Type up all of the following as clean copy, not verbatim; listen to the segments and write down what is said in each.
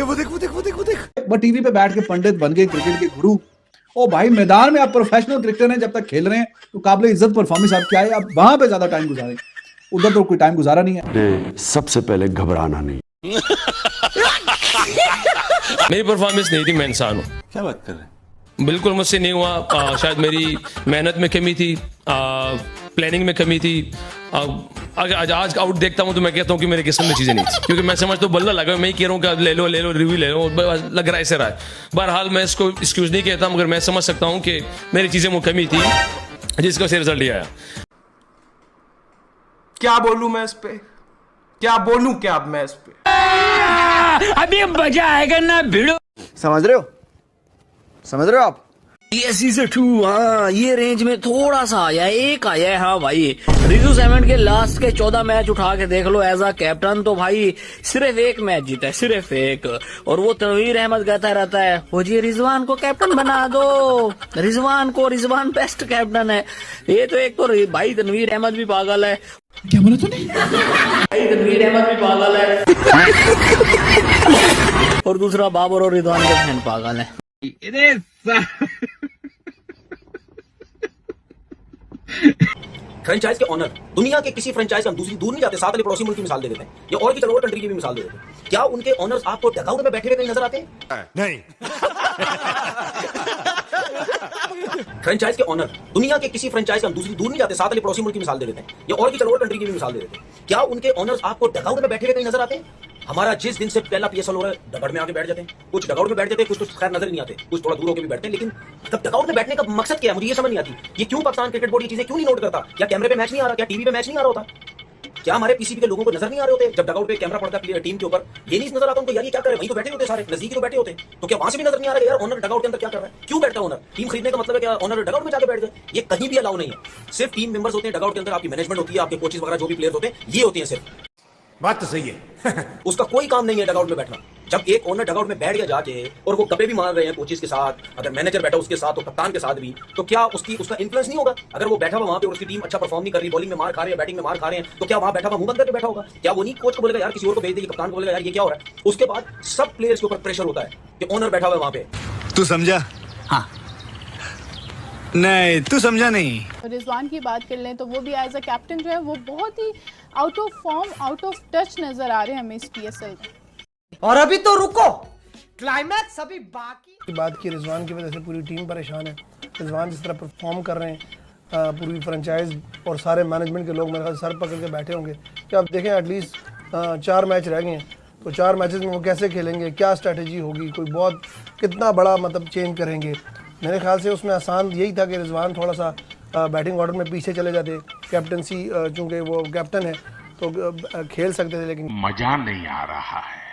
वो देख वो देख वो देख वो देख। बट टीवी पे बैठ के पंडित बन गए क्रिकेट के गुरु। ओ भाई मैदान में आप प्रोफेशनल क्रिकेटर हैं, जब तक खेल रहे हैं तो काबिल इज्जत परफॉर्मेंस आपकी आए, आप वहां पे ज्यादा टाइम गुजारें, उधर तो कोई टाइम गुजारा नहीं है। सबसे पहले घबराना नहीं। मेरी परफॉर्मेंस नहीं थी, मैं इंसान हूँ। क्या बात कर रहे हैं? बिल्कुल मुझसे नहीं हुआ। शायद मेरी मेहनत में कमी थी, प्लानिंग में कमी थी। अगर आज आउट देखता हूँ तो मैं कहता हूँ कि मेरे किस्मत में चीज़ें नहीं थी, क्योंकि मैं समझता हूँ बल्ला लगा, मैं ही कह रहा हूँ कि ले लो रिव्यू ले लो, लग रहा है ऐसे रहा है। बहरहाल मैं इसको एक्सक्यूज नहीं कहता, मगर मैं समझ सकता हूँ कि मेरी चीज़ें में कमी थी जिसका से रिजल्ट ये आया। क्या बोलूं मैं इस पे, क्या बोलूं क्या अब मैं इस पे। अभी मजा आएगा ना भिड़ो। समझ रहे हो आप? सीजन 2 हाँ ये रेंज में थोड़ा सा आया है, एक आया है। हाँ भाई रिजू 7 के लास्ट के 14 मैच उठा के देख लो एज अ कैप्टन, तो भाई सिर्फ एक मैच जीता है, सिर्फ एक। और वो तनवीर अहमद कहता रहता है वो जी रिजवान को कैप्टन बना दो, रिजवान बेस्ट कैप्टन है। ये तो एक तो भाई तनवीर अहमद भी पागल है। क्या बोला तूने? भाई तनवीर अहमद भी पागल है और दूसरा बाबर और रिजवान के बहन पागल है। फ्रेंचाइज के ऑनर दुनिया के किसी फ्रेंचाइज का हम दूर नहीं जाते, साथ वाले पड़ोसी मुल्क की मिसाल दे देते हैं या और की चलो कंट्री की भी मिसाल दे देते हैं। क्या उनके ऑनर्स आपको डगआउट में बैठे हुए कहीं नजर आते हैं? नहीं। फ्रेंचाइज के ऑनर दुनिया के किसी फ्रेंचाइज का हम दूर नहीं जाते, साथ वाले पड़ोसी मुल्क की मिसाल दे देते हैं या और की चलो कंट्री की भी मिसाल दे देते हैं। क्या उनके ऑनर्स आपको डगआउट में बैठे हुए कहीं नजर आते हैं? हमारा जिस दिन से पहला पीएसएल हो रहा है डगआउट में आके बैठ जाते हैं, कुछ डगआउट में बैठ जाते हैं, कुछ तो खैर नजर नहीं आते, कुछ थोड़ा दूर होकर भी बैठते हैं। लेकिन तब डगआउट में बैठने का मकसद क्या है मुझे ये समझ नहीं आती। ये क्यों पाकिस्तान क्रिकेट बोर्ड ये चीजें क्यों नहीं नोट करता? क्या कैमरे पे मैच नहीं आ रहा? क्या टीवी पे मैच नहीं आ रहा होता? क्या हमारे पीसीबी के लोगों को नजर नहीं आ रहे होते? जब डगआउट पे कैमरा पड़ता है टीम के ऊपर, ये नहीं नजर आता उनको यार ये क्या कर रहे हैं? वहीं तो बैठे होते सारे नजदीक तो बैठे होते, तो क्या वहां से भी नजर नहीं आ रहा यार ओनर डगआउट के अंदर क्या कर रहा है? क्यों बैठता है ओनर? टीम खरीदने का मतलब है क्या ओनर डगआउट में जाके बैठ जाए? ये कहीं भी अलाउ नहीं है। सिर्फ टीम मेंबर्स होते हैं डगआउट के अंदर, आपकी मैनेजमेंट होती है, आपके कोचेस वगैरह जो भी प्लेयर्स होते हैं ये होते हैं सिर्फ। बात तो सही है। उसका कोई काम नहीं है डगआउट में बैठना। जब एक ओनर डगआउट में बैठ गया जाके और वो गप्पे भी मार रहे हैं कोचेस के साथ, अगर मैनेजर बैठा उसके साथ तो कप्तान के साथ भी, तो क्या उसका इन्फ्लुएंस नहीं होगा? अगर वो बैठा हुआ वहां पे और उसकी टीम अच्छा परफॉर्म नहीं कर रही, बॉलिंग में मार खा रहे हैं, बैटिंग में मार खा रहे हैं, तो क्या वहां बैठा हुआ मुंह बंद करके बैठा होगा? क्या वो नहीं कोच को बोलेगा यार किसी और को भेज दे, कप्तान को बोलेगा यार ये क्या हो रहा है? उसके बाद सब प्लेयर्स के ऊपर प्रेशर होता है कि ओनर बैठा हुआ है वहां पे। तू समझा? हाँ। नहीं तू समझा नहीं। रिजवान की बात कर लें तो वो भी एज अ कैप्टन जो है वो बहुत ही out of form, out of touch नजर आ रहे हैं हमें इस पीएसएल में। और अभी तो रुको, क्लाइमैक्स अभी बाकी। बात की रिजवान की वजह से पूरी टीम परेशान है। रिजवान जिस तरह परफॉर्म कर रहे हैं, पूरी फ्रेंचाइज और सारे मैनेजमेंट के लोग मेरे ख्याल सर पकड़ के बैठे होंगे कि आप देखें एटलीस्ट 4 मैच रह गए हैं, तो 4 मैचेस में वो कैसे खेलेंगे, क्या स्ट्रैटेजी होगी, कोई बहुत कितना बड़ा मतलब चेंज करेंगे। मेरे ख्याल से उसमें आसान यही था कि रिजवान थोड़ा सा बैटिंग ऑर्डर में पीछे चले जाते, कैप्टनसी चूँकि वो कैप्टन है तो खेल सकते थे, लेकिन मजा नहीं आ रहा है।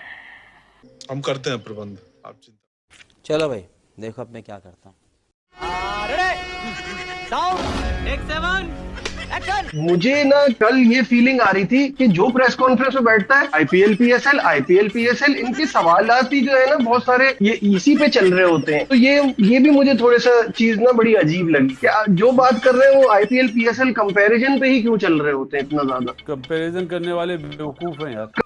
हम करते हैं प्रबंध, आप चिंता। चलो भाई देखो अब मैं क्या करता हूँ। मुझे ना कल ये फीलिंग आ रही थी कि जो प्रेस कॉन्फ्रेंस में बैठता है आईपीएल पीएसएल इनके सवालात ही जो है ना बहुत सारे ये इसी पे चल रहे होते हैं। तो ये भी मुझे थोड़ा सा चीज ना बड़ी अजीब लगी कि जो बात कर रहे हैं वो आईपीएल पीएसएल कंपैरिजन पे ही क्यों चल रहे होते हैं इतना ज्यादा। कंपैरिजन करने वाले बेवकूफ हैं यार।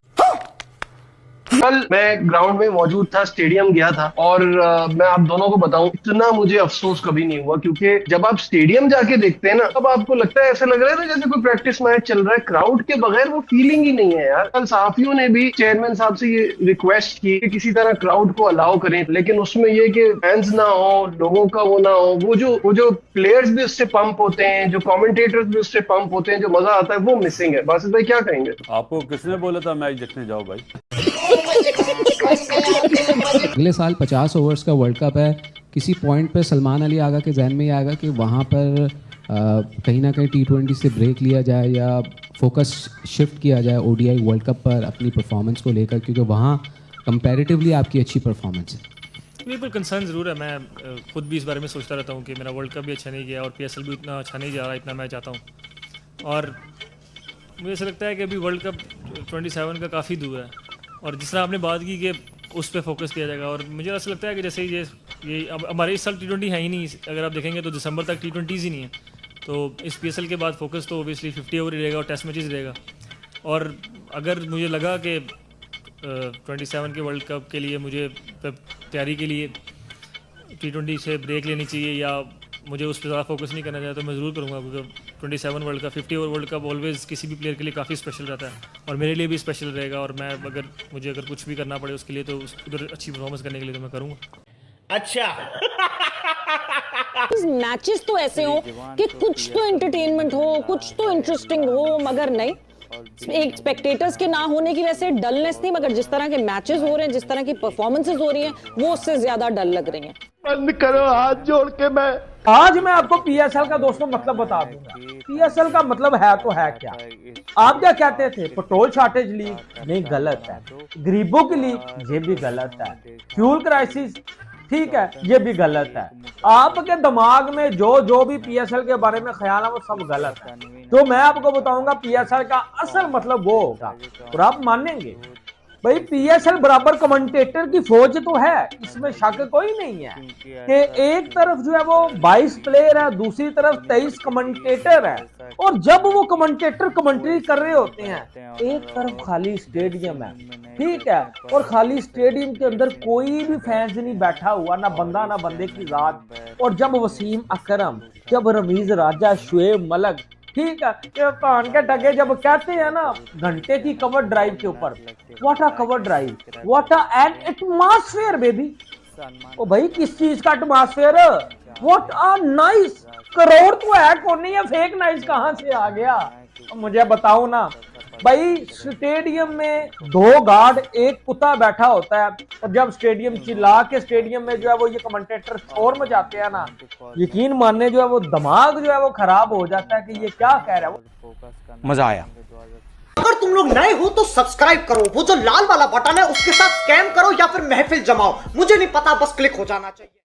कल मैं ग्राउंड में मौजूद था, स्टेडियम गया था, और मैं आप दोनों को बताऊं इतना मुझे अफसोस कभी नहीं हुआ, क्योंकि जब आप स्टेडियम जाके देखते हैं ना तब आपको लगता है ऐसा लग रहा है ना जैसे कोई प्रैक्टिस मैच चल रहा है। क्राउड के बगैर वो फीलिंग ही नहीं है यार। कल सहाफियों ने भी चेयरमैन साहब से ये रिक्वेस्ट की कि किसी तरह क्राउड को अलाउ करें, लेकिन उसमें ये कि फैंस ना हो, लोगों का वो ना हो, वो जो प्लेयर्स भी उससे पंप होते हैं, जो कॉमेंटेटर्स भी उससे पंप होते हैं, जो मजा आता है वो मिसिंग है। बासित भाई क्या कहेंगे? आपको किसने बोला था मैच देखने जाओ भाई? अगले साल 50 ओवर्स का वर्ल्ड कप है। किसी पॉइंट पे सलमान अली आगा के जहन में ये आएगा कि वहाँ पर कहीं ना कहीं T20 से ब्रेक लिया जाए या फोकस शिफ्ट किया जाए ODI वर्ल्ड कप पर अपनी परफॉर्मेंस को लेकर, क्योंकि वहाँ कंपैरेटिवली आपकी अच्छी परफॉर्मेंस है। बिल्कुल कंसर्न ज़रूर है। मैं खुद भी इस बारे में सोचता रहता हूँ कि मेरा वर्ल्ड कप भी अच्छा नहीं गया और PSL भी उतना अच्छा नहीं जा रहा इतना मैं चाहता हूँ, और मुझे ऐसा लगता है कि अभी वर्ल्ड कप 27 का काफ़ी दूर है। और जिस तरह आपने बात की कि उस पर फोकस किया जाएगा, और मुझे ऐसा लगता है कि जैसे ये अब हमारे इस साल T20 है ही नहीं। अगर आप देखेंगे तो दिसंबर तक T20s ही नहीं है, तो इस PSL के बाद फोकस तो ओबियसली 50 ओवर ही रहेगा और टेस्ट मैचेस रहेगा। और अगर मुझे लगा कि 27 के वर्ल्ड कप के लिए मुझे तैयारी के लिए T20 से ब्रेक लेनी चाहिए या मुझे उस पर ज़्यादा फोकस नहीं करना चाहिए, तो मैं ज़रूर करूँगा, क्योंकि 27 world cup 50 over world cup always किसी भी प्लेयर के लिए काफ़ी स्पेशल रहता है और मेरे लिए भी स्पेशल रहेगा। और मैं मुझे अगर कुछ भी करना पड़े उसके लिए, तो उधर अच्छी परफॉर्मेंस करने के लिए तो मैं करूँगा। अच्छा मैचेस तो ऐसे हो कि कुछ तो एंटरटेनमेंट हो, कुछ तो इंटरेस्टिंग हो, मगर नहीं, एक स्पेक्टेटर्स के ना होने की वजह से डलनेस नहीं, मगर जिस तरह के मैचेस हो रहे हैं, जिस तरह की परफॉर्मेंसेस हो रही हैं, वो उससे ज्यादा डल लग रही हैं। बंद करो हाथ जोड़ के। मैं आज मैं आपको पीएसएल का दोस्तों मतलब बता दूंगा। पीएसएल का मतलब है तो है क्या? आप क्या कहते थे? Petrol shortage league? नहीं, गलत है। गरीबों की लीग? ये भी गलत है। Fuel crisis? ठीक है, ये भी गलत है। आपके दिमाग में जो भी पीएसएल के बारे में ख्याल है वो सब गलत है। तो मैं आपको बताऊंगा पीएसएल का असल मतलब वो होगा और आप मानेंगे। भाई पीएसएल बराबर कमेंटेटर की फौज तो है, इसमें शक कोई नहीं है कि एक तरफ जो है वो 22 प्लेयर है, दूसरी तरफ 23 कमेंटेटर है, और जब वो कमेंटेटर कमेंट्री कर रहे होते हैं, एक तरफ खाली स्टेडियम है, ठीक है, और खाली स्टेडियम के अंदर कोई भी फैंस नहीं बैठा हुआ, ना बंदा ना बंदे की जात, और जब वसीम अकरम, जब रमीज राजा, शुएब मलिक, ठीक है, कान के टके जब कहते हैं ना घंटे की कवर ड्राइव के ऊपर, what a cover drive, what a an atmosphere baby. ओ भाई किस चीज का atmosphere, what a nice. Crore तो है कौन नहीं है, फेक नाइस कहां से आ गया मुझे बताओ ना। भाई स्टेडियम में 2 गार्ड, एक कुत्ता बैठा होता है, और जब स्टेडियम चिल्ला के स्टेडियम में जो है वो ये कमेंटेटर शोर मचाते हैं ना, यकीन मानने जो है वो दिमाग जो है वो खराब हो जाता है कि ये क्या कह रहा है। मजा आया। अगर तुम लोग नए हो तो सब्सक्राइब करो, वो जो लाल वाला बटन है उसके साथ स्कैम करो या फिर महफिल जमाओ, मुझे नहीं पता, बस क्लिक हो जाना चाहिए।